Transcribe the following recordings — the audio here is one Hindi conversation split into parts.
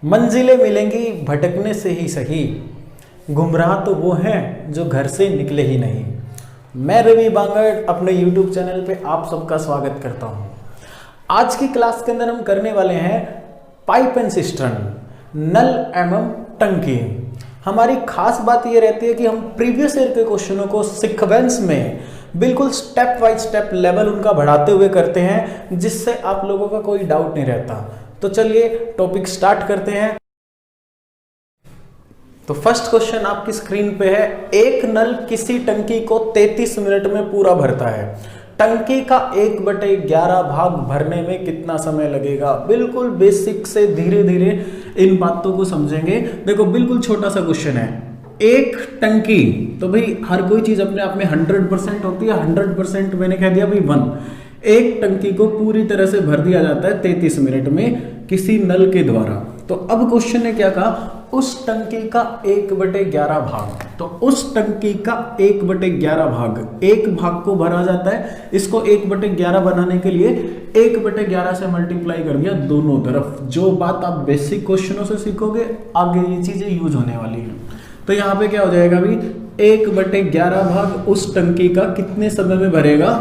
मंजिलें मिलेंगी भटकने से ही सही, गुमराह तो वो हैं जो घर से निकले ही नहीं। मैं रवि बांगड़ अपने YouTube चैनल पे आप सबका स्वागत करता हूँ। आज की क्लास के अंदर हम करने वाले हैं पाइप एंड सिस्टर्न, नल एवं टंकी। हमारी खास बात ये रहती है कि हम प्रीवियस ईयर के क्वेश्चनों को सीक्वेंस में बिल्कुल स्टेप बाय स्टेप लेवल उनका बढ़ाते हुए करते हैं, जिससे आप लोगों का कोई डाउट नहीं रहता। तो चलिए टॉपिक स्टार्ट करते हैं। तो फर्स्ट क्वेश्चन आपकी स्क्रीन पे है, एक नल किसी टंकी को 33 मिनट में पूरा भरता है। टंकी का 1/11 भाग भरने में कितना समय लगेगा? बिल्कुल बेसिक से धीरे धीरे इन बातों को समझेंगे। देखो बिल्कुल छोटा सा क्वेश्चन है, एक टंकी, तो भाई हर कोई चीज अपने आप में 100% होती है। 100% मैंने कह दिया भाई 1। एक टंकी को पूरी तरह से भर दिया जाता है 33 मिनट में किसी नल के द्वारा। तो अब क्वेश्चन ने क्या कहा, उस टंकी का 1/11 भाग। तो उस टंकी का 1/11 भाग, एक भाग को भरा जाता है। इसको 1/11 बनाने के लिए 1/11 से मल्टीप्लाई कर दिया दोनों तरफ। जो बात आप बेसिक क्वेश्चनों से सीखोगे आगे ये चीजें यूज होने वाली है। तो यहाँ पे क्या हो जाएगा भाई, 1/11 भाग उस टंकी का कितने समय में भरेगा?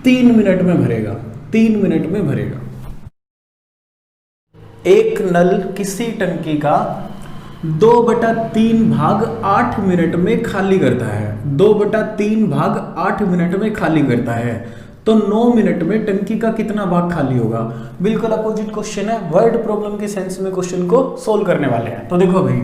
3 मिनट में भरेगा। 3 मिनट में भरेगा। एक नल किसी टंकी का 2/3 भाग 8 मिनट में खाली करता है। 2/3 भाग 8 मिनट में खाली करता है। तो 9 मिनट में टंकी का कितना भाग खाली होगा? बिल्कुल अपोजिट क्वेश्चन है, वर्ड प्रॉब्लम के सेंस में क्वेश्चन को सोल्व करने वाले हैं। तो देखो भाई,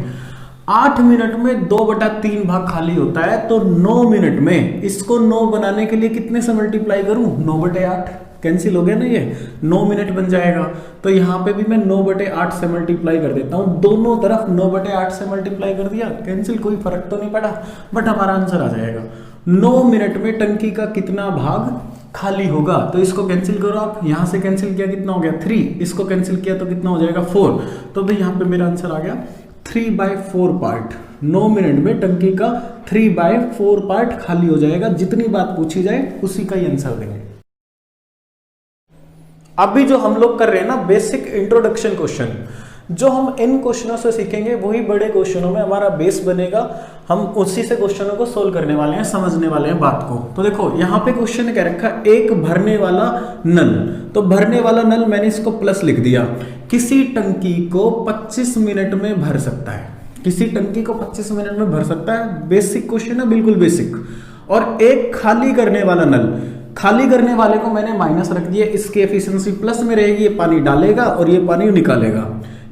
8 मिनट में 2/3 भाग खाली होता है, तो 9 मिनट में इसको 9 बनाने के लिए कितने से मल्टीप्लाई करूं? 9/8 कैंसिल हो गया ना, ये 9 मिनट बन जाएगा। तो यहाँ पे भी मैं 9/8 से मल्टीप्लाई कर देता हूँ। दोनों तरफ 9/8 से मल्टीप्लाई कर दिया, कैंसिल, कोई फर्क तो नहीं पड़ा, बट हमारा आंसर आ जाएगा 9 मिनट में टंकी का कितना भाग खाली होगा। तो इसको कैंसिल करो आप, यहां से कैंसिल किया कितना हो गया 3, इसको कैंसिल किया तो कितना हो जाएगा 4। तो भाई यहाँ पे मेरा आंसर आ गया 3/4 पार्ट। 9 मिनट में टंकी का 3/4 पार्ट खाली हो जाएगा। जितनी बात पूछी जाए उसी का ही आंसर देंगे। अभी जो हम लोग कर रहे हैं ना बेसिक इंट्रोडक्शन क्वेश्चन, जो हम इन क्वेश्चनों से सीखेंगे वही बड़े क्वेश्चनों में हमारा बेस बनेगा। हम उसी से क्वेश्चनों को सोल्व करने वाले हैं, समझने वाले हैं बात को। तो देखो यहाँ पे क्वेश्चन ने क्या रखा, एक भरने वाला नल। तो भरने वाला नल मैंने इसको प्लस लिख दिया। किसी टंकी को 25 मिनट में भर सकता है। किसी टंकी को 25 मिनट में भर सकता है। बेसिक क्वेश्चन है, बिल्कुल बेसिक। और एक खाली करने वाला नल, खाली करने वाले को मैंने माइनस रख दिया, इसकी एफिशिएंसी प्लस में रहेगी। ये पानी डालेगा और ये पानी निकालेगा।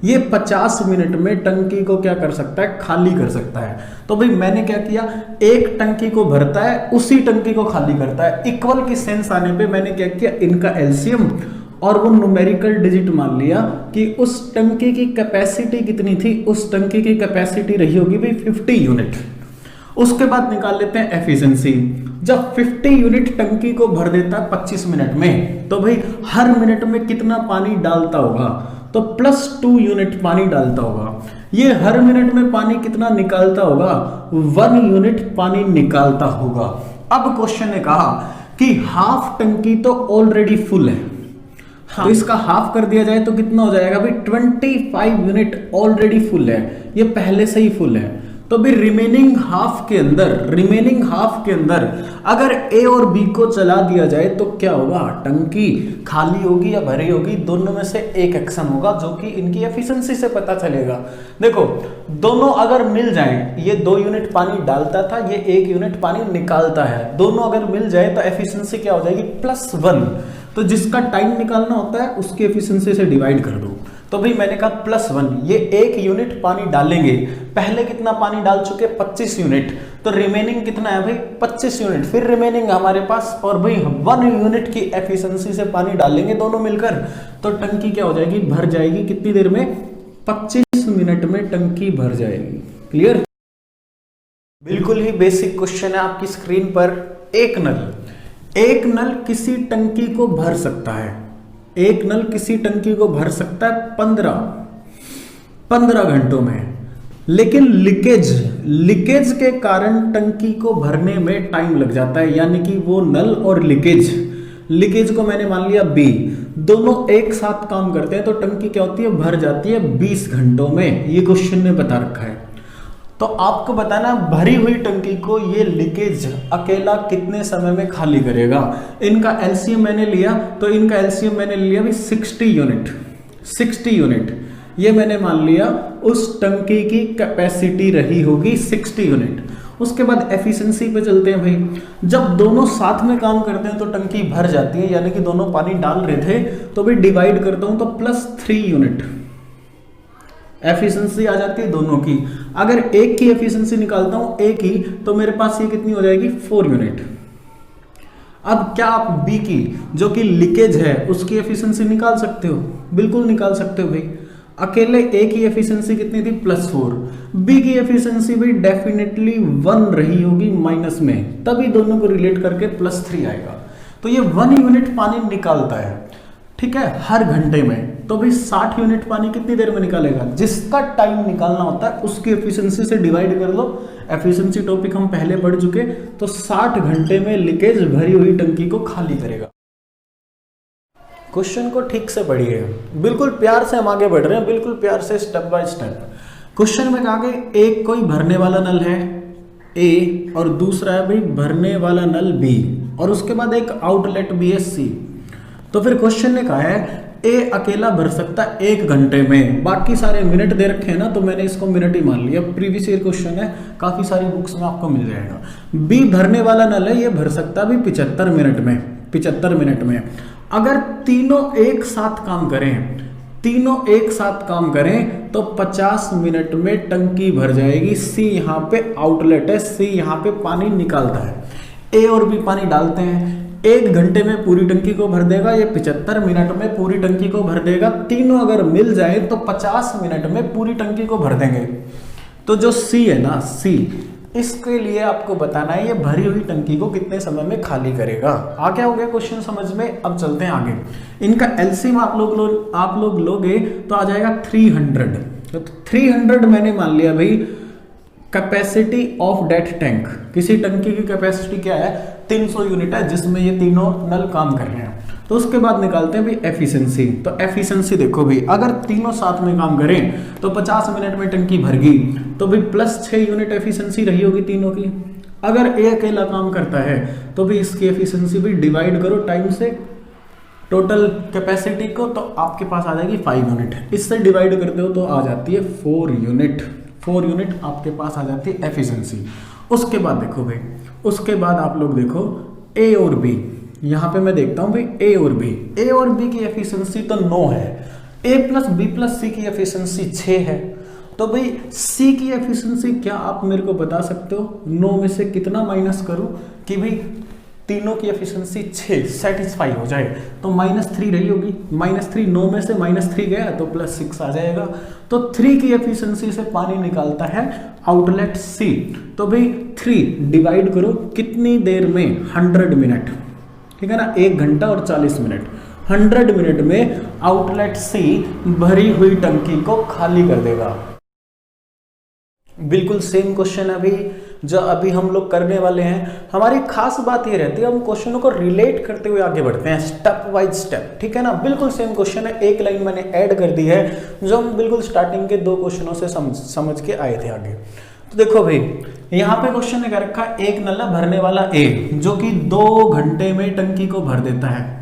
ये 50 मिनट में टंकी को क्या कर सकता है? खाली कर सकता है। तो भाई मैंने क्या किया, एक टंकी को भरता है, उसी टंकी को खाली करता है। इक्वल की सेंस आने पे मैंने क्या किया, इनका एलसीएम और वो न्यूमेरिकल डिजिट मान लिया कि उस टंकी की कैपेसिटी कितनी थी। उस टंकी की कैपेसिटी रही होगी भाई 50 यूनिट। उसके बाद निकाल लेते हैं एफिशिएंसी। जब 50 यूनिट टंकी को भर देता है 25 मिनट में, तो भाई हर मिनट में कितना पानी डालता होगा? तो +2 यूनिट पानी डालता होगा। ये हर मिनट में पानी कितना निकालता होगा? 1 यूनिट पानी निकालता होगा। अब क्वेश्चन ने कहा कि हाफ टंकी तो ऑलरेडी फुल है। हाँ, तो इसका हाफ कर दिया जाए तो कितना हो जाएगा भाई? 25 यूनिट ऑलरेडी फुल है, ये पहले से ही फुल है। तो भी रिमेनिंग हाफ के अंदर अगर ए और बी को चला दिया जाए तो क्या होगा? टंकी खाली होगी या भरी होगी? दोनों में से एक एक्शन होगा, जो कि इनकी एफिशिएंसी से पता चलेगा। देखो दोनों अगर मिल जाएं, ये 2 यूनिट पानी डालता था, ये 1 यूनिट पानी निकालता है, दोनों अगर मिल जाए तो एफिशिएंसी क्या हो जाएगी? +1। तो जिसका टाइम निकालना होता है उसकी एफिशिएंसी से डिवाइड कर दो। तो भाई मैंने कहा +1, ये 1 यूनिट पानी डालेंगे। पहले कितना पानी डाल चुके? 25 यूनिट। तो रिमेनिंग कितना है भाई? 25 यूनिट। फिर रिमेनिंग हमारे पास, और भाई 1 यूनिट की एफिशिएंसी से पानी डालेंगे दोनों मिलकर, तो टंकी क्या हो जाएगी? भर जाएगी। कितनी देर में? 25 मिनट में टंकी भर जाएगी। क्लियर? बिल्कुल ही बेसिक क्वेश्चन है आपकी स्क्रीन पर। एक नल किसी टंकी को भर सकता है। एक नल किसी टंकी को भर सकता है 15 घंटों में, लेकिन लीकेज के कारण टंकी को भरने में टाइम लग जाता है। यानी कि वो नल और लीकेज लीकेज को मैंने मान लिया बी, दोनों एक साथ काम करते हैं तो टंकी क्या होती है, भर जाती है 20 घंटों में। ये क्वेश्चन में बता रखा है। तो आपको बताना भरी हुई टंकी को ये लीकेज अकेला कितने समय में खाली करेगा। इनका एलसीएम मैंने लिया, तो इनका एलसीएम मैंने लिया भी 60 यूनिट। 60 यूनिट ये मैंने मान लिया उस टंकी की कैपेसिटी रही होगी 60 यूनिट। उसके बाद एफिशिएंसी पे चलते हैं भाई। जब दोनों साथ में काम करते हैं तो टंकी भर जाती है, यानी कि दोनों पानी डाल रहे थे, तो भाई डिवाइड करता हूं तो +3 यूनिट एफिशिएंसी आ जाती है दोनों की। अगर एक की एफिशिएंसी निकालता हूं एक ही, तो मेरे पास ये कितनी हो जाएगी 4 यूनिट। अब क्या आप बी की जो कि लीकेज है उसकी एफिशिएंसी निकाल सकते हो? बिल्कुल निकाल सकते हो भाई। अकेले ए की एफिशिएंसी कितनी थी, +4। बी की एफिशिएंसी भी डेफिनेटली 1 रही होगी माइनस में, तभी दोनों को रिलेट करके +3 आएगा। तो ये 1 यूनिट पानी निकालता है, ठीक है, हर घंटे में। तो भाई 60 यूनिट पानी कितनी देर में निकालेगा? जिसका टाइम निकालना होता है उसकी एफिशिएंसी से डिवाइड कर लो। एफिशिएंसी टॉपिक हम पहले पढ़ चुके, तो 60 घंटे में लीकेज भरी हुई टंकी को खाली करेगा। क्वेश्चन को ठीक से पढ़िए, बिल्कुल प्यार से हम आगे बढ़ रहे हैं, बिल्कुल प्यार से स्टेप बाय स्टेप। क्वेश्चन में कहा कि एक कोई भरने वाला नल है ए और दूसरा है भाई भरने वाला नल बी, और उसके बाद एक आउटलेट बी है सी। तो फिर क्वेश्चन ने कहा है ए अकेला भर सकता है 1 घंटे में, बाकी सारे मिनट दे रखे हैं ना, तो मैंने इसको मिनट ही मान लिया। प्रीवियस ईयर क्वेश्चन है, काफी सारी बुक्स में आपको मिल जाएगा। बी भरने वाला नल है, ये भर सकता है भी 75 मिनट में। 75 मिनट में अगर तीनों एक साथ काम करें, तीनों एक साथ काम करें तो 50 मिनट में टंकी भर जाएगी। सी यहाँ पे आउटलेट है, सी यहाँ पे पानी निकालता है, ए और बी पानी डालते हैं। 1 घंटे में पूरी टंकी को भर देगा, ये 75 मिनट में पूरी टंकी को भर देगा। तीनों अगर मिल जाए तो 50 मिनट में पूरी टंकी को भर देंगे। तो जो सी है ना, सी, इसके लिए आपको बताना है ये भरी हुई टंकी को कितने समय में खाली करेगा। आ क्या हो गया क्वेश्चन समझ में? अब चलते हैं आगे। इनका एलसीएम आप लोग लोगे तो आ जाएगा 300। तो 300 मैंने मान लिया भाई कैपेसिटी ऑफ डेट टैंक। किसी टंकी की कैपेसिटी क्या है, 300 यूनिट है, जिसमें ये तीनों नल काम कर रहे हैं। तो उसके बाद निकालते हैं भाई एफिशिएंसी। तो एफिशिएंसी देखो भाई, अगर तीनों साथ में काम करें तो 50 मिनट में टंकी भर गई, तो भाई +6 यूनिट एफिशिएंसी रही होगी तीनों की। अगर ए अकेला काम करता है तो भाई इसकी एफिशिएंसी भी डिवाइड करो टाइम से, टोटल कैपेसिटी को, तो आपके पास आ जाएगी 5 यूनिट। इससे डिवाइड करते हो तो आ जाती है 4 यूनिट। 4 यूनिट आपके पास आ जाती है एफिशिएंसी। उसके बाद देखो भाई, उसके बाद आप लोग देखो ए और बी। यहाँ पे मैं देखता हूँ भाई ए और बी। ए और बी की एफिशिएंसी तो 9 है, ए प्लस बी प्लस सी की एफिशिएंसी 6 है। तो भाई सी की एफिशिएंसी क्या आप मेरे को बता सकते हो? 9 में से कितना माइनस करूं कि भाई तीनों की एफिशिएंसी 6 सेटिस्फाई हो जाए? तो -3 रही होगी। -3, 9 में से -3 गया तो +6 आ जाएगा। तो 3 की एफिशिएंसी से पानी निकालता है आउटलेट सी। तो भाई 3 डिवाइड करो कितनी देर में, 100 मिनट, ठीक है ना, 1 घंटा और 40 मिनट। 100 मिनट में आउटलेट सी भरी हुई टंकी को खाली कर देगा। बिल्कुल सेम क्वेश्चन अभी जो अभी हम लोग करने वाले हैं। हमारी खास बात ये रहती है हम क्वेश्चनों को रिलेट करते हुए आगे बढ़ते हैं, स्टेप बाय स्टेप, ठीक है ना। बिल्कुल सेम क्वेश्चन है, एक लाइन मैंने ऐड कर दी है जो हम बिल्कुल स्टार्टिंग के 2 क्वेश्चनों से समझ के आए थे आगे। तो देखो भाई, यहाँ पे क्वेश्चन ने क्या रखा, एक नल भरने वाला ए जो कि 2 घंटे में टंकी को भर देता है,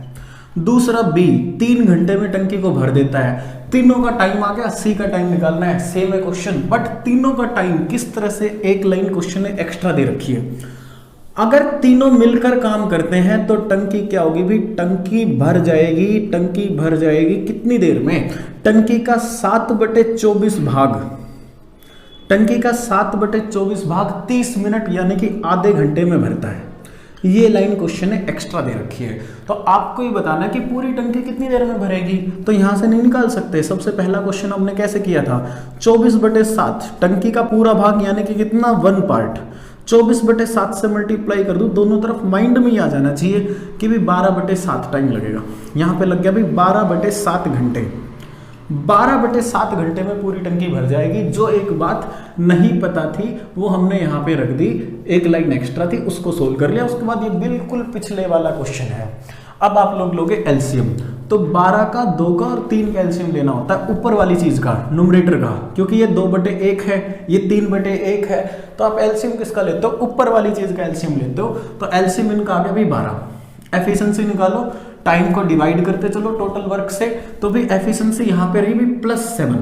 दूसरा बी 3 घंटे में टंकी को भर देता है। तीनों का टाइम आ गया, सी का टाइम निकालना है। सेम है क्वेश्चन, बट तीनों का टाइम किस तरह से एक लाइन क्वेश्चन ने एक्स्ट्रा दे रखी है। अगर तीनों मिलकर काम करते हैं तो टंकी क्या होगी भी, टंकी भर जाएगी। टंकी भर जाएगी कितनी देर में? टंकी का 7/24 भाग, टंकी का 7/24 भाग 30 मिनट यानी कि आधे घंटे में भरता है। ये लाइन क्वेश्चन ने एक्स्ट्रा दे रखी है। तो आपको ये बताना है कि पूरी टंकी कितनी देर में भरेगी, तो यहां से नहीं निकाल सकते। सबसे पहला क्वेश्चन हमने कैसे किया था, 24/7 टंकी का पूरा भाग यानी कि कितना, 1 पार्ट, 24/7 से मल्टीप्लाई कर दूं, दोनों तरफ माइंड में ही आ जाना चाहिए कि भी 12/7 टाइम लगेगा। यहाँ पे लग गया भाई 12/7 घंटे। 12/7 घंटे में पूरी टंकी भर जाएगी। जो एक बात नहीं पता थी वो हमने यहाँ पे रख दी, एक लाइन एक्स्ट्रा थी उसको सोल्व कर लिया। उसके बाद ये बिल्कुल पिछले वाला क्वेश्चन है। अब आप लोग लोगे एलसीएम, तो 12 का, 2 का और 3 का एलसीएम लेना होता है ऊपर वाली चीज का, न्यूमरेटर का, क्योंकि ये 2/1 है, ये 3/1 है, तो आप एलसीएम किसका लेते हो, ऊपर वाली चीज का एलसीएम लेते हो। तो एलसीएम इनका आ गया भाई 12। एफिशिएंसी निकालो, टाइम को डिवाइड करते चलो टोटल वर्क से, तो भी एफिशिएंसी यहाँ पे रही भी +7,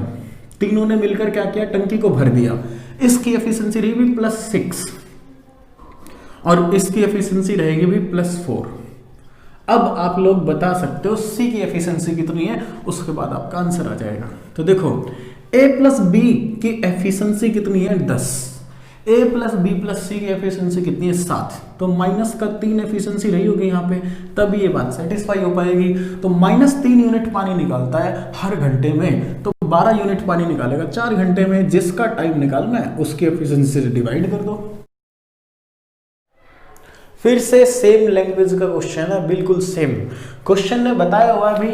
तीनों ने मिलकर क्या किया, टंकी को भर दिया। इसकी एफिशिएंसी रही भी +6 और इसकी एफिशिएंसी रहेगी भी +4। अब आप लोग बता सकते हो सी की एफिशिएंसी कितनी है, उसके बाद आपका आंसर आ जाएगा। तो देखो a प्लस बी की एफिशिएंसी कितनी है 10, a प्लस बी प्लस सी की एफिशिएंसी कितनी है 7, तो -3 एफिशिएंसी रही होगी यहाँ पे, तभी ये बात सेटिस्फाई हो पाएगी। तो -3 यूनिट पानी निकालता है हर घंटे में, तो 12 यूनिट पानी निकालेगा 4 घंटे में, जिसका टाइम निकालना है उसकी एफिशिएंसी से डिवाइड कर दो। फिर से सेम लैंग्वेज का क्वेश्चन है, बिल्कुल सेम। क्वेश्चन ने बताया हुआ भी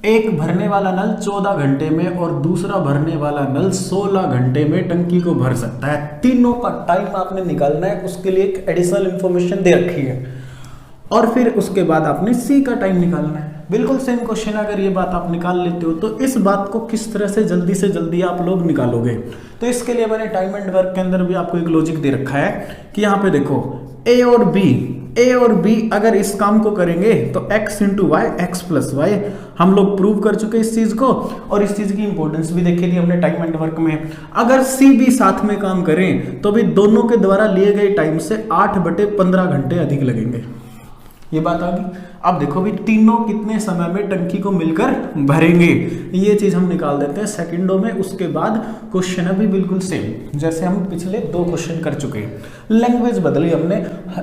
एक भरने वाला नल 14 घंटे में और दूसरा भरने वाला नल 16 घंटे में टंकी को भर सकता है। तीनों का टाइम आपने निकालना है, उसके लिए एक एडिशनल इंफॉर्मेशन दे रखी है, और फिर उसके बाद आपने सी का टाइम निकालना है। बिल्कुल सेम क्वेश्चन, अगर ये बात आप निकाल लेते हो तो इस बात को किस तरह से जल्दी आप लोग निकालोगे। तो इसके लिए मैंने टाइम एंड वर्क के अंदर भी आपको एक लॉजिक दे रखा है कि यहाँ पे देखो ए और बी अगर इस काम को करेंगे तो x into y, x plus y, हम लोग प्रूव कर चुके इस चीज को, और इस चीज की इंपॉर्टेंस भी देखी थी हमने टाइम एंड वर्क में। अगर सी बी साथ में काम करें तो भी दोनों के द्वारा लिए गए टाइम से 8/15 घंटे अधिक लगेंगे। ये बात आ गई। अब देखो भी तीनों कितने समय में टंकी को मिलकर भरेंगे, ये चीज हम निकाल देते हैं सेकंडों में। उसके बाद क्वेश्चन अभी बिल्कुल सेम जैसे हम पिछले 2 क्वेश्चन कर चुके हैं, लैंग्वेज बदली हमने।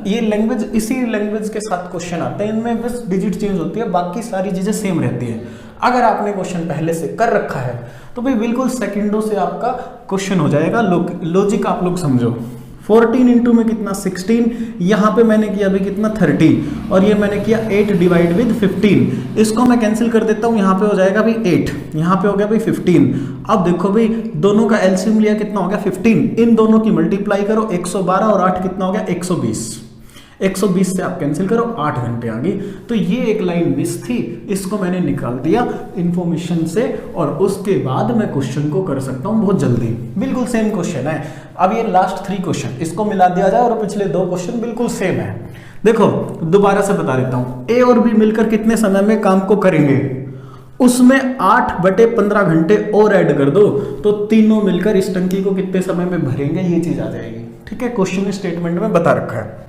ये लैंग्वेज, इसी लैंग्वेज के साथ क्वेश्चन आते हैं, इनमें बस डिजिट चेंज होती है, बाकी सारी चीजें सेम रहती है। अगर आपने क्वेश्चन पहले से कर रखा है तो भाई बिल्कुल सेकंडों से आपका क्वेश्चन हो जाएगा। लॉजिक आप लोग समझो, 14 इंटू में कितना 16, यहाँ पे मैंने किया अभी कितना 30, और ये मैंने किया 8 डिवाइड विद 15। इसको मैं कैंसिल कर देता हूँ, यहाँ पे हो जाएगा भाई 8, यहाँ पे हो गया भाई 15। अब देखो भाई दोनों का एलसीएम लिया, कितना हो गया 15, इन दोनों की मल्टीप्लाई करो 112 और 8 कितना हो गया 120। 120 से आप कैंसिल करो, 8 घंटे आ गई। तो ये एक लाइन मिस थी, इसको मैंने निकाल दिया इंफॉर्मेशन से, और उसके बाद मैं क्वेश्चन को कर सकता हूँ बहुत जल्दी। बिल्कुल सेम क्वेश्चन है। अब ये लास्ट 3 क्वेश्चन, इसको मिला दिया जाए और पिछले 2 क्वेश्चन बिल्कुल सेम है। देखो दोबारा से बता देता हूँ, ए और बी मिलकर कितने समय में काम को करेंगे, उसमें 8/15 घंटे और ऐड कर दो, तो तीनों मिलकर इस टंकी को कितने समय में भरेंगे, ये चीज आ जाएगी। ठीक है, क्वेश्चन स्टेटमेंट में बता रखा है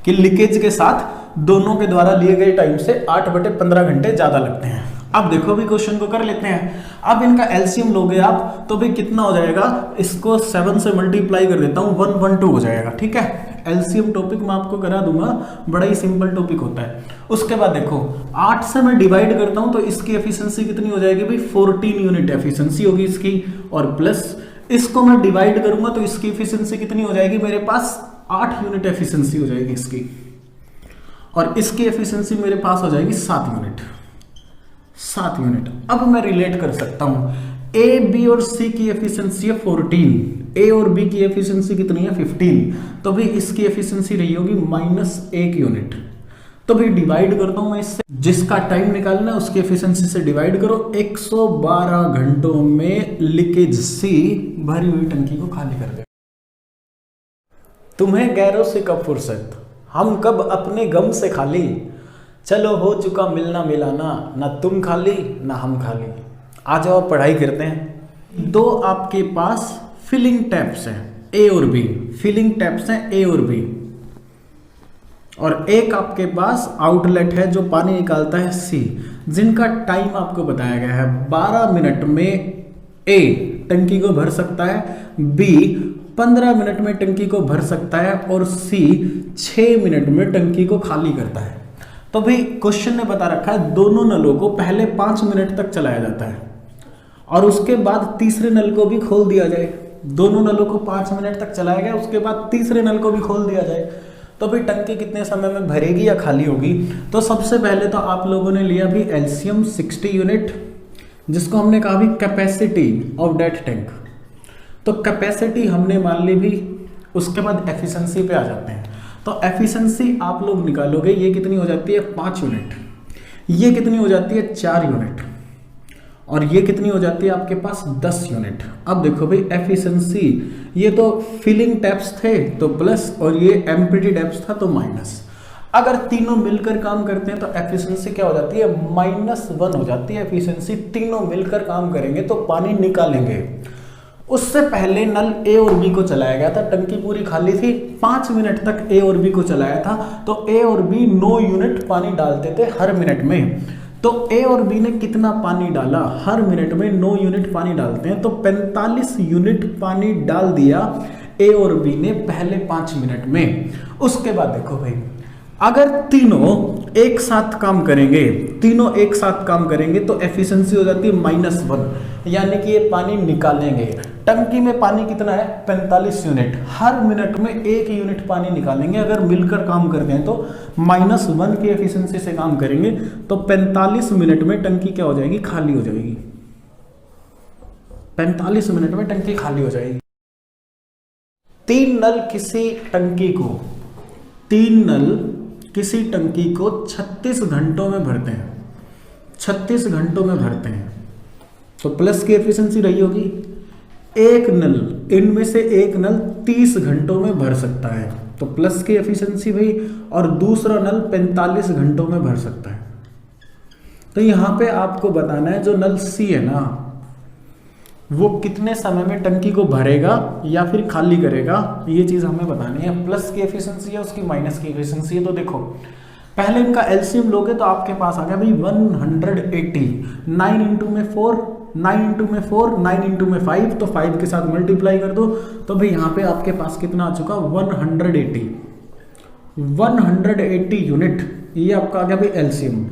कि लीकेज के साथ दोनों के द्वारा लिए गए टाइम से 8/15 घंटे ज्यादा लगते हैं। अब देखो भी क्वेश्चन को कर लेते हैं। अब इनका एलसीएम लोगे आप तो भी कितना हो जाएगा, इसको 7 से मल्टीप्लाई कर देता हूँ, 112 हो जाएगा। ठीक है, एलसीएम टॉपिक मैं आपको करा दूंगा, बड़ा ही सिंपल टॉपिक होता है। उसके बाद देखो 8 से मैं डिवाइड करता हूँ तो इसकी एफिशिएंसी कितनी हो जाएगी भाई 14 यूनिट एफिशिएंसी होगी इसकी, और प्लस इसको मैं डिवाइड करूंगा तो इसकी एफिशिएंसी कितनी हो जाएगी, मेरे पास 8 यूनिट एफिशिएंसी हो जाएगी इसकी, और इसकी एफिशिएंसी मेरे पास हो जाएगी 7 यूनिट। अब मैं रिलेट कर सकता हूं, ए बी और सी की एफिशिएंसी है 14, ए और बी की एफिशिएंसी कितनी है 15, तो भी इसकी एफिशिएंसी रही होगी -1 यूनिट। तो भी डिवाइड करता हूं मैं इससे, जिसका टाइम निकालना है उसकी एफिशिएंसी से डिवाइड करो। 112 घंटों में लीकेज सी भरी हुई टंकी को खाली कर दे। तुम्हें गैरों से कब फुर्सत, हम कब अपने गम से खाली, चलो हो चुका मिलना मिलाना, ना तुम खाली ना हम खाली, आ जाओ पढ़ाई करते हैं। 2 आपके पास फिलिंग टैप्स हैं ए और बी, फिलिंग टैप्स हैं ए और बी, और एक आपके पास आउटलेट है जो पानी निकालता है सी, जिनका टाइम आपको बताया गया है 12 मिनट में ए टंकी को भर सकता है, बी 15 मिनट में टंकी को भर सकता है, और सी 6 मिनट में टंकी को खाली करता है। तो भाई क्वेश्चन ने बता रखा है दोनों नलों को पहले 5 मिनट तक चलाया जाता है, और उसके बाद तीसरे नल को भी खोल दिया जाए। दोनों नलों को 5 मिनट तक चलाया गया, उसके बाद तीसरे नल को भी खोल दिया जाए, तो भाई टंकी कितने समय में भरेगी या खाली होगी। तो सबसे पहले तो आप लोगों ने लिया भी एलसीएम 60 यूनिट, जिसको हमने कहा भी कैपेसिटी ऑफ दैट टैंक। तो कैपेसिटी हमने मान ली भी, उसके बाद एफिशिएंसी पे आ जाते हैं। तो एफिशिएंसी आप लोग निकालोगे, ये कितनी हो जाती है 5 यूनिट, ये कितनी हो जाती है 4 यूनिट, और ये कितनी हो जाती है आपके पास 10 यूनिट। अब देखो भाई एफिशिएंसी, ये तो फिलिंग टैप्स थे तो प्लस, और ये एम्प्टी टैप्स था तो माइनस। अगर तीनों मिलकर काम करते हैं तो एफिशिएंसी क्या हो जाती है -1 हो जाती है एफिशिएंसी। तीनों मिलकर काम करेंगे तो पानी निकालेंगे। उससे पहले नल ए और बी को चलाया गया था, टंकी पूरी खाली थी, 5 मिनट तक ए और बी को चलाया था, तो ए और बी 9 यूनिट पानी डालते थे हर मिनट में। तो ए और बी ने कितना पानी डाला, हर मिनट में 9 यूनिट पानी डालते हैं, तो 45 यूनिट पानी डाल दिया ए और बी ने पहले 5 मिनट में। उसके बाद देखो भाई, अगर तीनों एक साथ काम करेंगे, तीनों एक साथ काम करेंगे तो एफिशिएंसी हो जाती है -1, यानी कि ये पानी निकालेंगे। टंकी में पानी कितना है 45 यूनिट, हर मिनट में 1 यूनिट पानी निकालेंगे। अगर मिलकर काम करते हैं तो -1 की एफिशिएंसी से काम करेंगे तो 45 मिनट में टंकी क्या हो जाएगी, खाली हो जाएगी। 45 मिनट में टंकी खाली हो जाएगी। 3 नल किसी टंकी को 36 घंटों में भरते हैं, 36 घंटों में भरते हैं, तो प्लस की एफिशिएंसी रही होगी। एक नल, इनमें से एक नल 30 घंटों में भर सकता है, तो प्लस की एफिशिएंसी भाई, और दूसरा नल 45 घंटों में भर सकता है। तो यहां पे आपको बताना है जो नल सी है ना, वो कितने समय में टंकी को भरेगा या फिर खाली करेगा, ये चीज हमें बतानी है। प्लस की एफिशिएंसी है, उसकी माइनस की एफिशिएंसी है। तो देखो पहले इनका एलसीएम लोगे तो आपके पास आ गया भाई 180, 9 इंटू में 4, 9 इंटू में 4, 9 इंटू में 5, तो 5 के साथ मल्टीप्लाई कर दो, तो भाई यहाँ पे आपके पास कितना आ चुका 180 यूनिट, ये आपका आ गया भाई एलसीएम।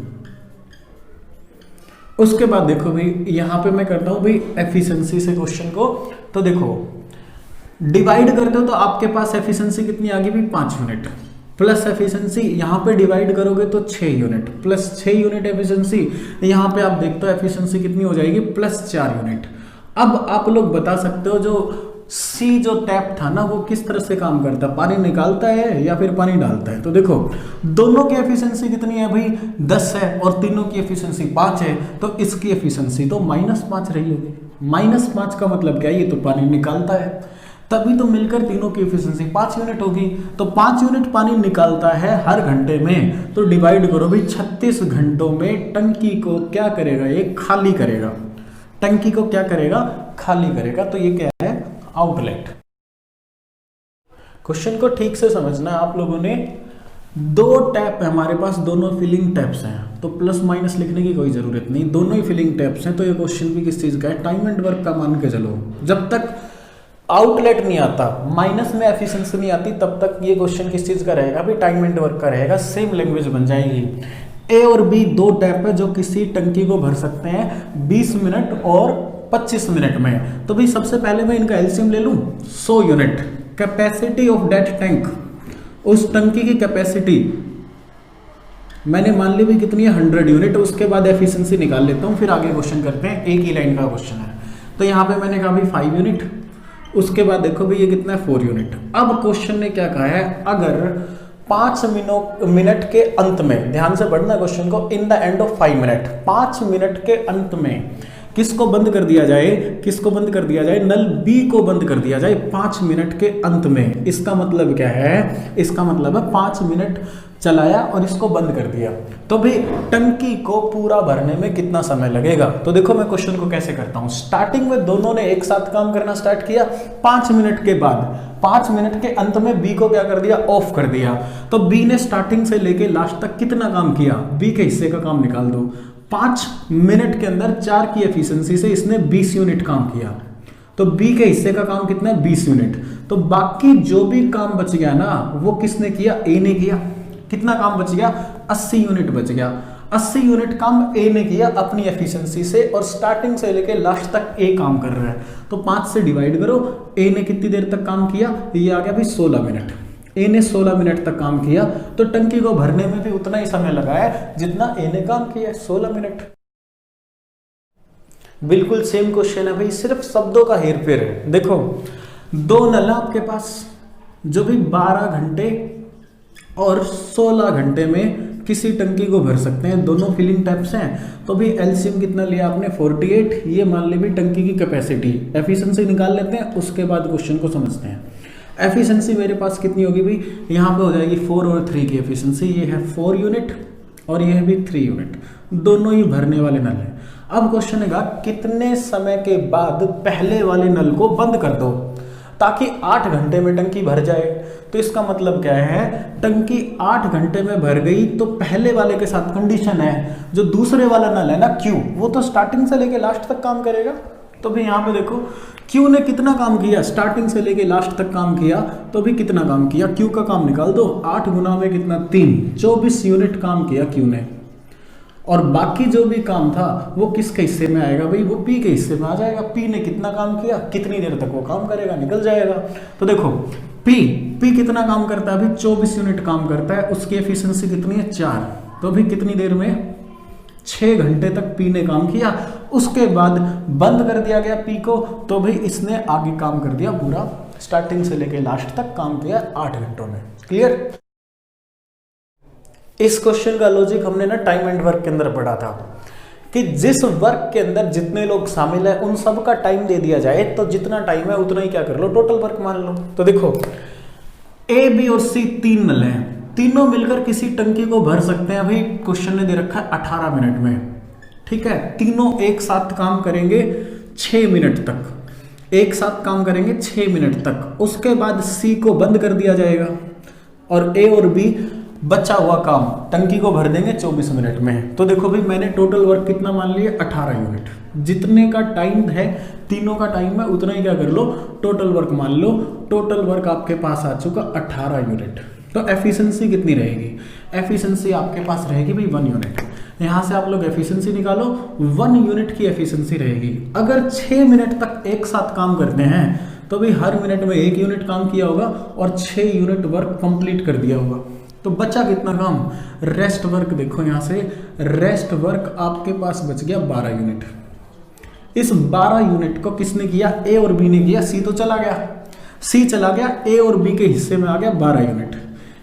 उसके बाद देखो भाई यहां पे मैं करता हूं भाई एफिशिएंसी से क्वेश्चन को, तो देखो डिवाइड करते हो तो आपके पास एफिशिएंसी कितनी आ गई भाई 5 यूनिट, प्लस एफिशिएंसी यहां पे डिवाइड करोगे तो 6 यूनिट, प्लस 6 यूनिट एफिशिएंसी, यहां पे आप देखते हो एफिशिएंसी कितनी हो जाएगी +4 यूनिट। अब आप लोग बता सकते हो जो सी जो टैप था ना वो किस तरह से काम करता है, पानी निकालता है या फिर पानी डालता है। तो देखो दोनों की एफिशिएंसी कितनी है भाई 10 है, और तीनों की एफिशिएंसी 5 है, तो इसकी एफिशिएंसी तो -5 रही होगी। -5 का मतलब क्या है, ये तो पानी निकालता है, तभी तो मिलकर तीनों की एफिशिएंसी 5 यूनिट होगी। तो 5 यूनिट पानी निकालता है हर घंटे में, तो डिवाइड करो भाई 36 घंटों में टंकी को क्या करेगा, ये खाली करेगा। टंकी को क्या करेगा, खाली करेगा। तो ये क्या है, आउटलेट। क्वेश्चन को ठीक से समझना, आप लोगों ने 2 टैप है हमारे पास, दोनों फिलिंग टैप्स हैं, तो प्लस माइनस लिखने की कोई जरूरत नहीं, दोनों ही फिलिंग टैप्स हैं। तो ये क्वेश्चन भी किस चीज का है, टाइम एंड वर्क का मान के चलो। जब तक आउटलेट नहीं आता, माइनस में एफिशिएंसी नहीं आती, तब तक ये क्वेश्चन किस चीज का रहेगा भाई, टाइम एंड वर्क का रहेगा। सेम लैंग्वेज बन जाएगी। ए और बी 2 टैप है जो किसी टंकी को भर सकते हैं 20 मिनट और 25 मिनट में। तो भाई सबसे पहले मैं इनका एलसीएम ले लूं, 100 unit capacity of that tank, उस टंकी की कैपेसिटी मैंने मान ली भी कितनी है 100 यूनिट। उसके बाद एफिशिएंसी निकाल लेता हूं, फिर आगे क्वेश्चन करते हैं। एक ही लाइन का क्वेश्चन है, तो यहाँ पे मैंने कहा भाई 5 यूनिट, उसके बाद देखो भाई ये कितना है 4 यूनिट। अब क्वेश्चन ने क्या कहा है, अगर 5 मिनट के अंत में, ध्यान से पढ़ना क्वेश्चन को, in the end of 5 minute, 5 minute के अंत में किसको बंद कर दिया जाए, किसको बंद कर दिया जाए, नल बी को बंद कर दिया जाए 5 मिनट के अंत में। इसका मतलब क्या है, इसका मतलब है 5 मिनट चलाया और इसको बंद कर दिया, तो भाई टंकी को पूरा भरने में कितना समय लगेगा। तो देखो मैं क्वेश्चन को कैसे करता हूं, स्टार्टिंग में दोनों ने एक साथ काम करना स्टार्ट किया, 5 मिनट के बाद 5 मिनट के अंत में बी को क्या कर दिया, ऑफ कर दिया। तो बी ने स्टार्टिंग से लेके लास्ट तक कितना काम किया, बी के हिस्से का काम निकाल दो। 5 मिनट के अंदर 4 की एफिशिएंसी से इसने 20 यूनिट काम किया, तो बी के हिस्से का काम कितना है 20 यूनिट। तो बाकी जो भी काम बच गया ना वो किसने किया, ए ने किया। कितना काम बच गया, 80 यूनिट बच गया। 80 यूनिट काम ए ने किया अपनी एफिशिएंसी से, और स्टार्टिंग से लेके लास्ट तक ए काम कर रहा है। तो 5 से डिवाइड करो, ए ने कितनी देर तक काम किया, ये आ गया भाई 16 मिनट। ए ने 16 मिनट तक काम किया, तो टंकी को भरने में भी उतना ही समय लगा है जितना ए ने काम किया, 16 मिनट। बिल्कुल सेम क्वेश्चन है भाई, सिर्फ शब्दों का हेरफेर है। देखो 2 नल आपके पास जो भी 12 घंटे और 16 घंटे में किसी टंकी को भर सकते हैं। दोनों फिलिंग टैप्स हैं। तो भी एलसीएम कितना लिया आपने 48, ये मान ली भी टंकी की कैपेसिटी। एफिशिएंसी निकाल लेते हैं, उसके बाद क्वेश्चन को समझते हैं। एफिशिएंसी मेरे पास कितनी होगी भाई, यहाँ पे हो जाएगी 4 और 3 की एफिशिएंसी। ये है 4 यूनिट और ये है भी 3 यूनिट, दोनों ही भरने वाले नल हैं। अब क्वेश्चन है कितने समय के बाद पहले वाले नल को बंद कर दो ताकि 8 घंटे में टंकी भर जाए। तो इसका मतलब क्या है, टंकी 8 घंटे में भर गई तो पहले वाले के साथ कंडीशन है, जो दूसरे वाला नल है ना क्यू, वो तो स्टार्टिंग से लेके लास्ट तक काम करेगा। तो भी यहाँ पे देखो क्यू ने कितना काम किया, स्टार्टिंग से लेके लास्ट तक काम किया, तो भी कितना काम किया, क्यू का काम निकाल दो। 8 गुना में कितना 3, 24 यूनिट काम किया क्यू ने। और बाकी जो भी काम था वो किसके हिस्से में आएगा भाई, वो पी के हिस्से में आ जाएगा। पी ने कितना काम किया, कितनी देर तक वो काम करेगा, निकल जाएगा। तो देखो पी कितना काम करता है, अभी 24 यूनिट काम करता है, उसकी एफिशिएंसी कितनी है 4। तो अभी कितनी देर में, 6 घंटे तक पी ने काम किया, उसके बाद बंद कर दिया गया पी को। तो भाई इसने आगे काम कर दिया पूरा, स्टार्टिंग से लेके लास्ट तक काम किया 8 घंटों में। क्लियर। इस क्वेश्चन का लॉजिक हमने ना टाइम एंड वर्क के अंदर पढ़ा था कि जिस वर्क के अंदर जितने लोग शामिल है उन सब का टाइम दे दिया जाए, तो जितना टाइम है उतना ही क्या कर लो, टोटल वर्क मान लो। तो देखो ए बी और सी 3 नल हैं, तीनों मिलकर किसी टंकी को भर सकते हैं। अभी क्वेश्चन ने दे रखा है 18 मिनट में, ठीक है। तीनों एक साथ काम करेंगे 6 मिनट तक, एक साथ काम करेंगे 6 मिनट तक। उसके बाद सी को बंद कर दिया जाएगा और ए और बी बचा हुआ काम टंकी को भर देंगे 24 मिनट में। तो देखो भाई मैंने टोटल वर्क कितना मान लिया, 18 यूनिट। जितने का टाइम है, तीनों का टाइम है, उतना ही क्या कर लो, टोटल वर्क मान लो। टोटल वर्क आपके पास आ चुका 18 यूनिट। तो एफिशिएंसी कितनी रहेगी, एफिशिएंसी आपके पास रहेगी भाई 1 यूनिट। यहाँ से आप लोग एफिशिएंसी निकालो, 1 यूनिट की एफिशिएंसी रहेगी। अगर 6 मिनट तक एक साथ काम करते हैं तो भाई हर मिनट में 1 यूनिट काम किया होगा और 6 यूनिट वर्क कंप्लीट कर दिया होगा। तो बचा कितना काम, रेस्ट वर्क। देखो यहाँ से रेस्ट वर्क आपके पास बच गया 12 यूनिट। इस 12 यूनिट को किसने किया, ए और बी ने किया। सी तो चला गया, सी चला गया, ए और बी के हिस्से में आ गया 12 यूनिट।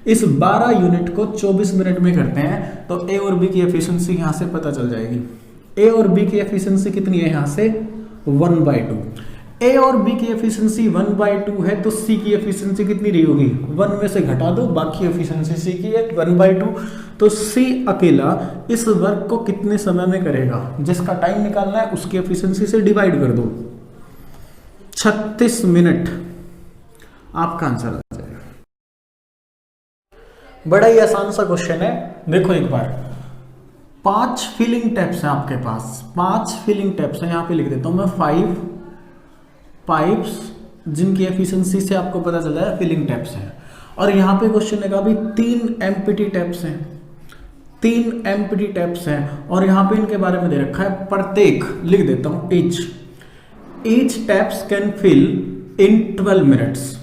इस 12 यूनिट को 24 मिनट में करते हैं तो ए और बी की एफिशिएंसी यहाँ से पता चल जाएगी। ए और बी की एफिशिएंसी कितनी है यहाँ से 1/2। ए और बी की एफिशिएंसी 1/2 है तो सी की एफिशिएंसी कितनी रही होगी, 1 में से घटा दो, बाकी एफिशिएंसी सी की है 1/2। तो सी अकेला इस वर्क को कितने समय में करेगा, जिसका टाइम निकालना है उसकी एफिशिएंसी से डिवाइड कर दो, 36 मिनट आपका आंसर आ जाएगा। बड़ा ही आसान सा क्वेश्चन है। देखो एक बार 5 फिलिंग टैप्स हैं आपके पास, 5 फिलिंग टैप्स हैं। यहाँ पे लिख देता हूं मैं 5 पाइप्स जिनकी एफिशिएंसी से आपको पता चल रहा है फिलिंग टैप्स हैं। और यहाँ पे क्वेश्चन है अभी 3 एम्प्टी टैप्स हैं, 3 एम्प्टी टैप्स हैं। और यहाँ पे इनके बारे में दे रखा है प्रत्येक, लिख देता हूँ each taps can fill in 12 minutes,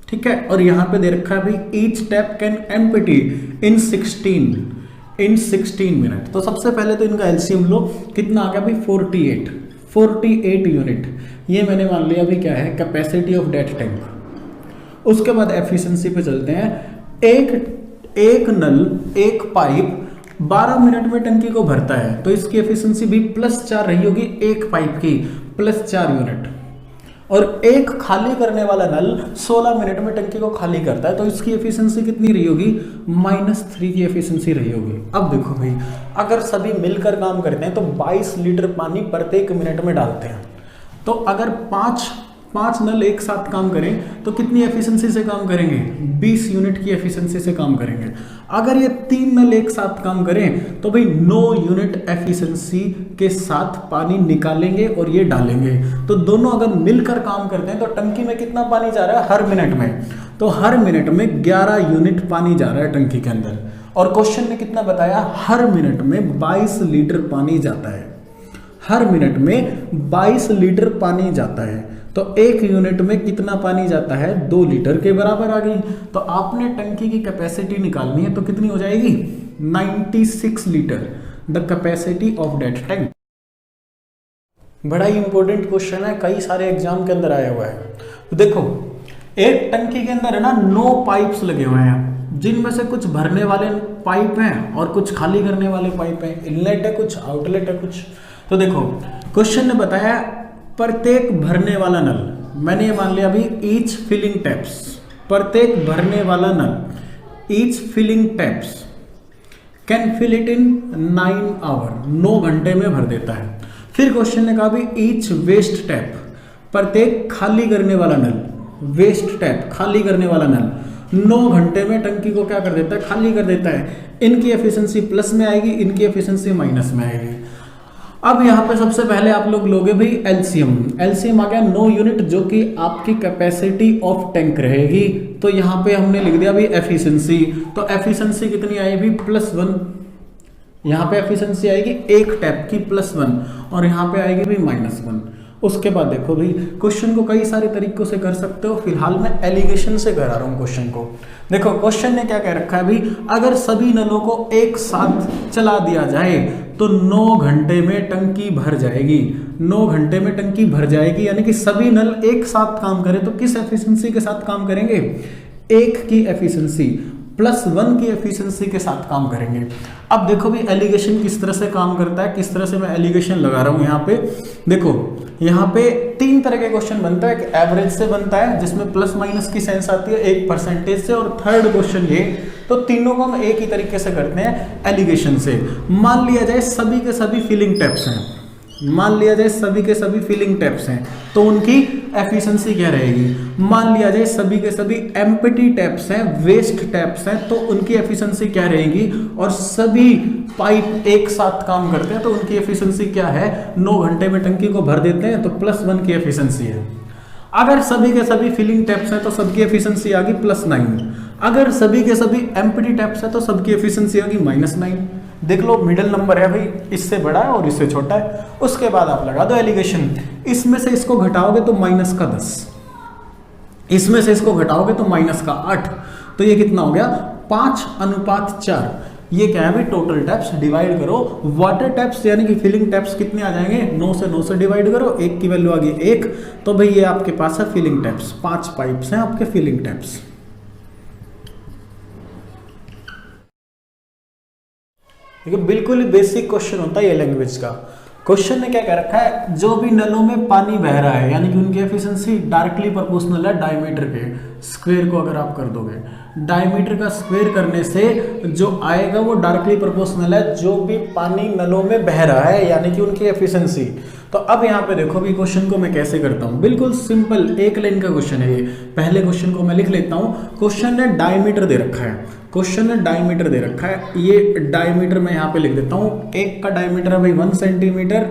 ठीक है। और यहाँ पे दे रखा है भाई each tap can empty in 16 minute. तो सबसे पहले तो इनका एलसीएम लो, कितना आ गया भाई 48 यूनिट। ये मैंने मान लिया अभी क्या है, कैपेसिटी ऑफ डेट टैंक। उसके बाद एफिशिएंसी पे चलते हैं। एक नल, एक पाइप 12 मिनट में टंकी को भरता है तो इसकी एफिशिएंसी भी +4 रही होगी, एक पाइप की +4 यूनिट। और एक खाली करने वाला नल 16 मिनट में टंकी को खाली करता है तो इसकी एफिशिएंसी कितनी रही होगी, -3 की एफिशिएंसी रही होगी। अब देखो भाई अगर सभी मिलकर काम करते हैं तो 22 लीटर पानी प्रत्येक मिनट में डालते हैं। तो अगर 5 नल एक साथ काम करें तो कितनी एफिशिएंसी से काम करेंगे, 20 यूनिट की एफिशिएंसी से काम करेंगे। अगर ये 3 नल एक साथ काम करें तो भाई 9 यूनिट एफिशिएंसी के साथ पानी निकालेंगे और ये डालेंगे। तो दोनों अगर मिलकर काम करते हैं तो टंकी में कितना पानी जा रहा है हर मिनट में, तो हर मिनट में 11 यूनिट पानी जा रहा है टंकी के अंदर। और क्वेश्चन ने कितना बताया, हर मिनट में 22 लीटर पानी जाता है, हर मिनट में 22 लीटर पानी जाता है। तो एक यूनिट में कितना पानी जाता है, 2 लीटर के बराबर आ गई। तो आपने टंकी की कैपेसिटी निकालनी है तो कितनी हो जाएगी, 96 litre, the capacity of that tank. बड़ा ही इंपॉर्टेंट क्वेश्चन है, कई सारे एग्जाम के अंदर आया हुआ है। तो देखो एक टंकी के अंदर है ना 9 पाइप्स लगे हुए हैं, जिनमें से कुछ भरने वाले पाइप हैं और कुछ खाली करने वाले पाइप हैं, इनलेट है कुछ, आउटलेट है कुछ। तो देखो क्वेश्चन ने बताया प्रत्येक भरने वाला नल, मैंने ये मान लिया अभी ईच फिलिंग टैप्स, प्रत्येक भरने वाला नल each filling taps can fill it in 9 hour, 9 घंटे में भर देता है। फिर क्वेश्चन ने कहा भी ईच वेस्ट टैप, प्रत्येक खाली करने वाला नल, वेस्ट टैप खाली करने वाला नल 9 घंटे में टंकी को क्या कर देता है, खाली कर देता है। इनकी एफिशिएंसी प्लस में आएगी, इनकी एफिशिएंसी माइनस में आएगी। अब यहाँ पे सबसे पहले आप लोग लोगे भाई एलसीएम, एलसीएम आ गया 9 यूनिट जो कि आपकी कैपेसिटी ऑफ टैंक रहेगी। तो यहाँ पे हमने लिख दिया भाई एफिशिएंसी, तो एफिशिएंसी कितनी आएगी +1, यहाँ पे एफिशिएंसी आएगी एक टैप की +1 और यहाँ पे आएगी भाई -1। उसके बाद देखो भाई क्वेश्चन को कई सारे तरीकों से कर सकते हो, फिलहाल मैं एलिगेशन से करा रहा हूँ क्वेश्चन को। देखो क्वेश्चन ने क्या कह रखा है भाई, अगर सभी नलों को एक साथ चला दिया जाए तो 9 घंटे में टंकी भर जाएगी, 9 घंटे में टंकी भर जाएगी, यानी कि सभी नल एक साथ काम करें तो किस एफिशिएंसी के साथ काम करेंगे, 1 की एफिशिएंसी +1 की एफिशिएंसी के साथ काम करेंगे। अब देखो भी एलिगेशन किस तरह से काम करता है, किस तरह से मैं एलिगेशन लगा रहा हूं यहाँ पे। देखो यहाँ पे 3 तरह के क्वेश्चन बनता है, एक एवरेज से बनता है जिसमें प्लस माइनस की सेंस आती है, एक परसेंटेज से, और थर्ड क्वेश्चन ये। तो तीनों को हम एक ही तरीके से करते हैं एलिगेशन से। मान लिया जाए सभी के सभी फिलिंग टैप्स हैं, मान लिया जाए सभी के सभी फिलिंग टैप्स हैं तो उनकी एफिशिएंसी क्या रहेगी। मान लिया जाए सभी के सभी एम्प्टी टैप्स हैं, वेस्ट टैप्स हैं, तो उनकी एफिशिएंसी क्या रहेगी। और सभी पाइप एक साथ काम करते हैं तो उनकी एफिशिएंसी क्या है, 9 घंटे में टंकी को भर देते हैं तो +1 की एफिशिएंसी है। अगर सभी के सभी फिलिंग टैप्स हैं तो सबकी एफिशिएंसी आ गई +9। अगर सभी के सभी एम्प्टी टैप्स हैं तो सबकी एफिशिएंसी आ गई -9। देख लो मिडिल नंबर है भाई, इससे बड़ा है और इससे छोटा है। उसके बाद आप लगा दो एलिगेशन, इसमें से इसको घटाओगे तो -10, इसमें से इसको घटाओगे तो -8, तो ये कितना हो गया 5:4। ये क्या है भाई, टोटल टैप्स डिवाइड करो वाटर टैप्स यानी कि फिलिंग टैप्स कितने आ जाएंगे, 9 से डिवाइड करो, 1 की वैल्यू आ गई 1, तो भाई ये आपके पास है फिलिंग टैप्स, 5 पाइप्स हैं आपके फिलिंग टैप्स। देखिए बिल्कुल ही बेसिक क्वेश्चन होता है ये लैंग्वेज का। क्वेश्चन ने क्या कह रखा है, जो भी नलों में पानी बह रहा है यानी कि उनकी एफिशिएंसी डायरेक्टली प्रोपोर्शनल है डायमीटर के स्क्वायर को अगर आप कर दोगे, डायमीटर का स्क्वायर करने से जो आएगा वो डायरेक्टली प्रोपोर्शनल है जो भी पानी नलों में बह रहा है यानी कि उनकी एफिशिएंसी। तो अब यहाँ पे देखो भी क्वेश्चन को मैं कैसे करता हूँ, बिल्कुल सिंपल एक लाइन का क्वेश्चन है ये। पहले क्वेश्चन को मैं लिख लेता हूँ। क्वेश्चन ने डायमीटर दे रखा है, क्वेश्चन ने डायमीटर दे रखा है, ये डायमीटर मैं यहाँ पे लिख देता हूँ। एक का डायमीटर है भाई 1 सेंटीमीटर,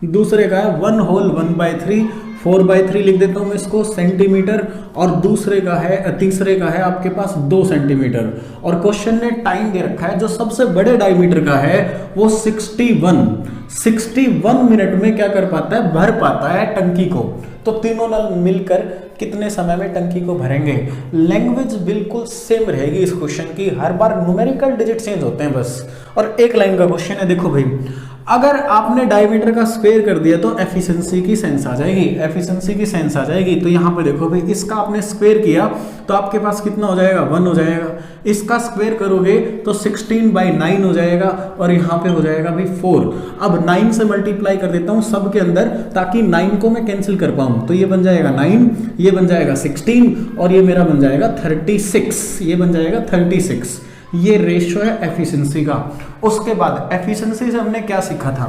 दूसरे का है 1 होल 1/3, 4/3 लिख देता हूँ मैं इसको सेंटीमीटर, और दूसरे का है, तीसरे का है आपके पास 2 सेंटीमीटर। और क्वेश्चन ने टाइम दे रखा है, जो सबसे बड़े डायमीटर का है वो 61 मिनट में क्या कर पाता है, भर पाता है टंकी को। तो तीनों नल मिलकर कितने समय में टंकी को भरेंगे। लैंग्वेज बिल्कुल सेम रहेगी इस क्वेश्चन की, हर बार न्यूमेरिकल डिजिट चेंज होते हैं बस। और एक लाइन का क्वेश्चन है, देखो भाई अगर आपने डायमीटर का स्क्वायर कर दिया तो एफिशिएंसी की सेंस आ जाएगी, एफिशिएंसी की सेंस आ जाएगी। तो यहाँ पे देखो भाई इसका आपने स्क्वायर किया तो आपके पास कितना हो जाएगा, 1 हो जाएगा। इसका स्क्वायर करोगे तो 16/9 हो जाएगा, और यहाँ पे हो जाएगा भाई 4। अब 9 से मल्टीप्लाई कर देता हूँ सब के अंदर ताकि 9 को मैं कैंसिल कर पाऊँ। तो ये बन जाएगा 9, ये बन जाएगा 16, और ये मेरा बन जाएगा 36, ये बन जाएगा 36। ये रेशियो है एफिशिएंसी का। उसके बाद एफिशिएंसी से हमने क्या सीखा था,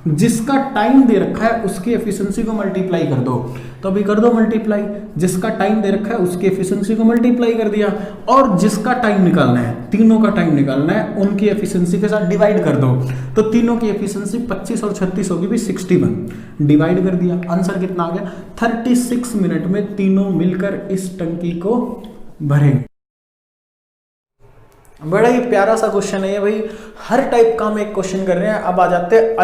जिसका टाइम दे रखा है उसकी एफिशिएंसी को मल्टीप्लाई कर दो। तो अभी कर दो मल्टीप्लाई, जिसका टाइम दे रखा है उसकी एफिशिएंसी को मल्टीप्लाई कर दिया, और जिसका टाइम निकालना है, तीनों का टाइम निकालना है, उनकी एफिशिएंसी के साथ डिवाइड कर दो। तो तीनों की एफिशिएंसी 25 और 36 होगी भी 61, डिवाइड कर दिया, आंसर कितना आ गया 36 मिनट में तीनों मिलकर इस टंकी को भरेंगे। बड़ा ही प्यारा सा क्वेश्चन है ये भाई, हर टाइप का हम एक क्वेश्चन कर रहे हैं। अब आ जाते हैं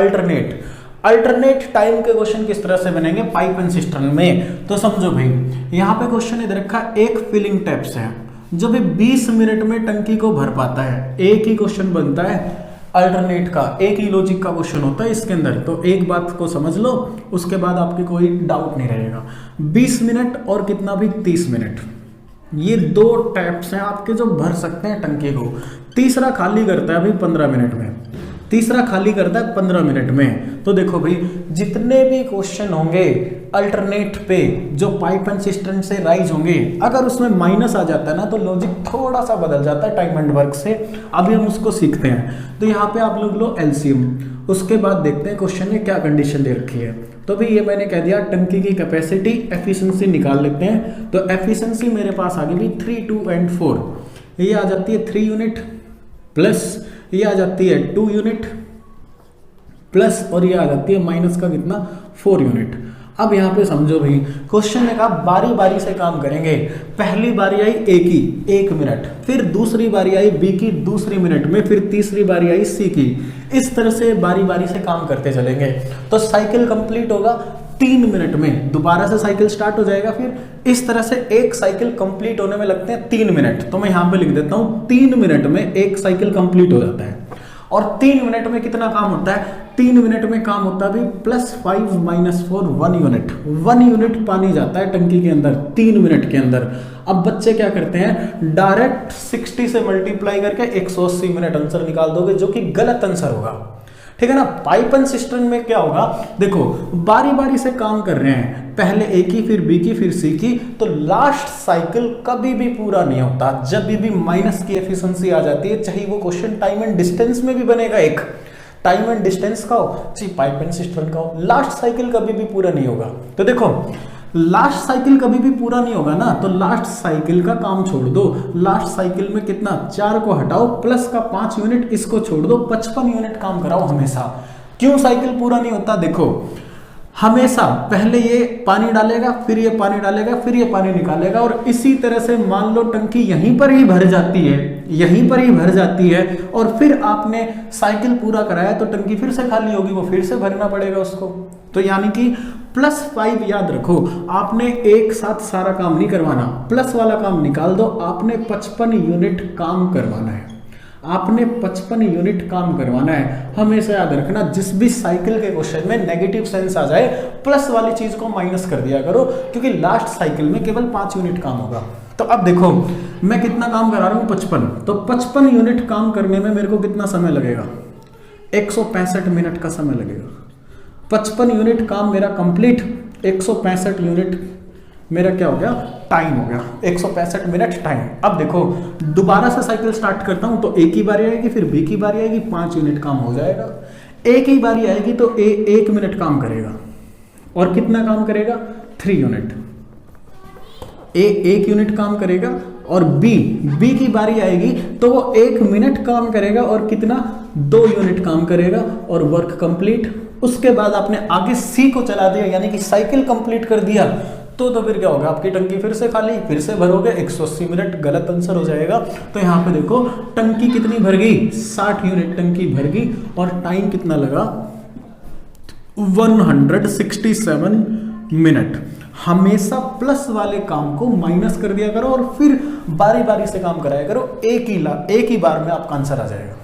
अल्टरनेट टाइम के क्वेश्चन किस तरह से बनेंगे पाइप एंड सिस्टम में। तो समझो भाई यहाँ पे क्वेश्चन इधर रखा, एक फिलिंग टैप्स है जो भी 20 मिनट में टंकी को भर पाता है। एक ही क्वेश्चन बनता है अल्टरनेट का, एक ही लॉजिक का क्वेश्चन होता है इसके अंदर। तो एक बात को समझ लो, उसके बाद आपके कोई डाउट नहीं रहेगा। 20 मिनट और कितना भी 30 मिनट, ये 2 टैप्स हैं आपके जो भर सकते हैं टंकी को। तीसरा खाली करता है भाई 15 मिनट में, तीसरा खाली करता है 15 मिनट में। तो देखो भाई जितने भी क्वेश्चन होंगे अल्टरनेट पे जो पाइप एंड सिस्टम से राइज होंगे, अगर उसमें माइनस आ जाता है ना तो लॉजिक थोड़ा सा बदल जाता है टाइम एंड वर्क से। अभी हम उसको सीखते हैं। तो यहाँ पे आप लोग लो एलसीएम, उसके बाद देखते हैं क्वेश्चन में क्या कंडीशन दे रखी है। तो भाई ये मैंने कह दिया टंकी की कैपेसिटी एफिशिएंसी निकाल लेते हैं। तो एफिशिएंसी मेरे पास आ गई 3, 2 एंड 4, ये आ जाती है 3 यूनिट प्लस ये आ जाती है 2 यूनिट प्लस और ये आ जाती है माइनस का कितना 4 यूनिट। अब यहाँ पे समझो भाई क्वेश्चन ने कहा बारी बारी से काम करेंगे। पहली बारी आई ए की 1 मिनट, फिर दूसरी बारी आई बी की दूसरी मिनट में, फिर तीसरी बारी आई सी की। इस तरह से बारी बारी से काम करते चलेंगे तो साइकिल कंप्लीट होगा 3 मिनट में, दोबारा से साइकिल स्टार्ट हो जाएगा। फिर इस तरह से एक साइकिल कंप्लीट होने में लगते हैं 3 मिनट। तो मैं यहाँ पे लिख देता हूँ 3 मिनट में एक साइकिल कंप्लीट हो जाता है। और 3 मिनट में कितना काम होता है? 3 मिनट में काम होता है भी +5 - 4 1 यूनिट। 1 यूनिट पानी जाता है टंकी के अंदर 3 मिनट के अंदर। अब बच्चे क्या करते हैं, डायरेक्ट 60 से मल्टीप्लाई करके 180 मिनट आंसर निकाल दोगे, जो कि गलत आंसर होगा। ठीक है ना। पाइप एंड सिस्टम में क्या होगा, देखो बारी बारी से काम कर रहे हैं, पहले ए की फिर बी की फिर सी की, तो लास्ट साइकिल कभी भी पूरा नहीं होता। जब भी माइनस की एफिशिएंसी आ जाती है, चाहे वो क्वेश्चन टाइम एंड डिस्टेंस में भी बनेगा, एक टाइम एंड डिस्टेंस का हो चाहे पाइप एंड सिस्टम का हो, लास्ट साइकिल कभी भी पूरा नहीं होगा। तो देखो लास्ट साइकिल कभी भी पूरा नहीं होगा ना, तो लास्ट साइकिल का काम छोड़ दो। लास्ट साइकिल में कितना, 4 को हटाओ प्लस का 5 यूनिट, इसको छोड़ दो, 55 यूनिट काम कराओ हमेशा। क्यों साइकिल पूरा नहीं होता? देखो हमेशा पहले ये पानी डालेगा, फिर ये पानी डालेगा, फिर ये पानी निकालेगा, और इसी तरह से मान लो टंकी यहीं पर ही भर जाती है, यहीं पर ही भर जाती है, और फिर आपने साइकिल पूरा कराया तो टंकी फिर से खाली होगी, वो फिर से भरना पड़ेगा उसको। तो यानी कि +5 याद रखो, आपने एक साथ सारा काम नहीं करवाना, प्लस वाला काम निकाल दो। आपने 55 यूनिट काम करवाना है, आपने 55 यूनिट काम करवाना है। हमेशा याद रखना, जिस भी साइकिल के क्वेश्चन में नेगेटिव सेंस आ जाए, प्लस वाली चीज को माइनस कर दिया करो, क्योंकि लास्ट साइकिल में केवल 5 यूनिट काम होगा। तो अब देखो मैं कितना काम करा रहा हूँ, 55। तो 55 यूनिट काम करने में मेरे को कितना समय लगेगा? 165 मिनट का समय लगेगा। 55 यूनिट काम मेरा कंप्लीट, 165 यूनिट मेरा क्या हो गया, टाइम हो गया, 165 मिनट टाइम। अब देखो दोबारा से साइकिल स्टार्ट करता हूं तो ए की बारी आएगी, फिर बी की बारी आएगी, 5 यूनिट काम हो जाएगा। ए की बारी आएगी तो ए 1 मिनट काम करेगा, और कितना काम करेगा, 3 यूनिट। ए 1 यूनिट काम करेगा, और बी की बारी आएगी तो वो 1 मिनट काम करेगा, और कितना, 2 यूनिट काम करेगा, और वर्क कंप्लीट। उसके बाद आपने आगे सी को चला दिया, यानी कि साइकिल कंप्लीट कर दिया, तो फिर क्या होगा, आपकी टंकी फिर से खाली, फिर से भरोगे, 180 मिनट गलत आंसर हो जाएगा। तो यहाँ पे देखो टंकी कितनी भर गई, 60 यूनिट टंकी भर गई, और टाइम कितना लगा, 167 मिनट। हमेशा प्लस वाले काम को माइनस कर दिया करो, और फिर बारी बारी से काम कराया करो, एक ही बार में आपका आंसर आ जाएगा।